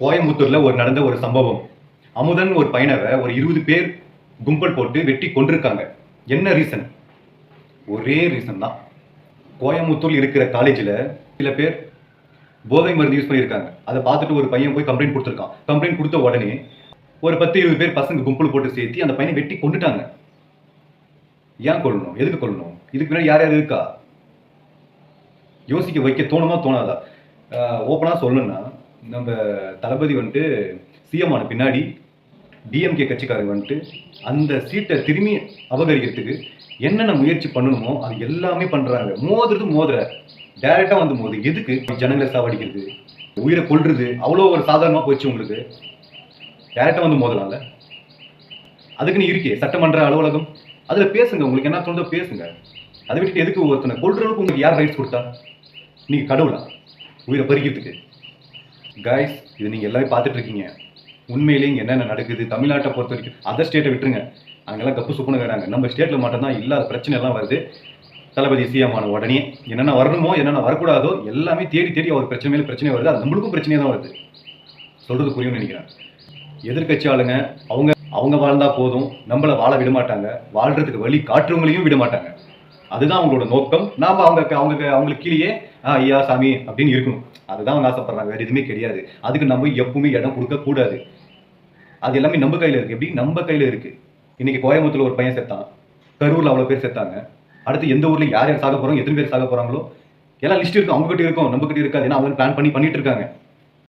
கோயம்புத்தூர்ல நடந்த ஒரு சம்பவம். அமுதன் ஒரு பையனவை ஒரு 20 பேர் கும்பல் போட்டு வெட்டி கொண்டிருக்காங்க. என்ன ரீசன்? ஒரே ரீசன் தான். கோயம்புத்தூர்ல இருக்கிற காலேஜில் சில பேர் போதை மருந்து யூஸ் பண்ணியிருக்காங்க. அதை பார்த்துட்டு ஒரு பையன் போய் கம்ப்ளைண்ட் கொடுத்துருக்கான். கம்ப்ளைண்ட் கொடுத்த உடனே ஒரு 10-20 பேர் பசங்க கும்பல் போட்டு சேர்த்து அந்த பையனை வெட்டி கொண்டுட்டாங்க. ஏன் கொள்ளணும்? எதுக்கு கொள்ளணும்? இதுக்கு முன்னாடி யார் யார் இருக்கா? யோசிக்க வைக்க தோணுமா தோணாதா? ஓப்பனாக சொல்லணும்னா நம்ம தளபதி சிஎம் ஆன பின்னாடி டிஎம்கே கட்சிக்காரங்க அந்த சீட்டை திரும்பி அபகரிக்கிறதுக்கு என்னென்ன முயற்சி பண்ணணுமோ அது எல்லாமே பண்றாங்க. மோதுற டைரக்டா மோது. எதுக்கு? ஜனங்களை சாவடிக்கிறது, உயிரை கொல்றது அவ்வளோ ஒரு சாதாரணமா போயிடுச்சு. உங்களுக்கு டைரக்டா மோதலாம்ல. அதுக்குன்னு இருக்கே சட்டமன்ற அலுவலகம், அதுல பேசுங்க. உங்களுக்கு என்ன தோணுதோ பேசுங்க. அதை விட்டுட்டு எதுக்கு ஒருத்தனை கொல்றதுக்கு உங்களுக்கு யார் ரைட்ஸ் கொடுத்தா? நீங்க கடவுளா உயிரை பறிக்கிறதுக்கு? கைஸ், இது நீங்க எல்லாமே பார்த்துட்டு இருக்கீங்க. உண்மையிலேயே இங்கே என்னென்ன நடக்குது தமிழ்நாட்டை பொறுத்த வரைக்கும், அதர் ஸ்டேட்டை விட்டுருங்க, அங்கெல்லாம் கப்பு சுப்புன்னு வராங்க. நம்ம ஸ்டேட்டில் மட்டும்தான் இல்லாத பிரச்சனை எல்லாம் வருது. தளபதி சிஎம் ஆன உடனே என்னென்ன வரணுமோ என்னென்ன வரக்கூடாதோ எல்லாமே தேடி தேடி அவர் பிரச்சனை மேலே பிரச்சனை வருது. அது நம்மளுக்கும் பிரச்சனையாக தான் வருது. சொல்றது புரியும்னு நினைக்கிறேன். எதிர்கட்சி ஆளுங்க அவங்க வாழ்ந்தா போதும், நம்மளை வாழ விட மாட்டாங்க. வாழ்றதுக்கு வழி காட்டுறவங்களையும் விட மாட்டாங்க. அதுதான் அவங்களோட நோக்கம். நாம அவங்களுக்கு கீழேயே ஐயா சாமி அப்படின்னு இருக்கணும். அதுதான் அவங்க ஆசைப்படுறாங்க. வேற எதுவுமே கிடையாது. அதுக்கு நம்ம எப்பவுமே இடம் கொடுக்க கூடாது. அது எல்லாமே நம்ம கையில இருக்கு. எப்படி? நம்ம கையில இருக்கு. இன்னைக்கு கோயம்புத்தூர்ல ஒரு பையன் செத்தான், கரூர்ல அவ்வளவு பேர் செத்தாங்க. அடுத்து எந்த ஊர்ல யார் யார் சாக போறாங்க, எத்தனை பேர் சாக போறாங்களோ எல்லாம் லிஸ்ட் இருக்கும். அவங்க கிட்ட இருக்கும், நம்ம கிட்ட இருக்காது. ஏன்னா அவங்க பிளான் பண்ணிட்டு இருக்காங்க.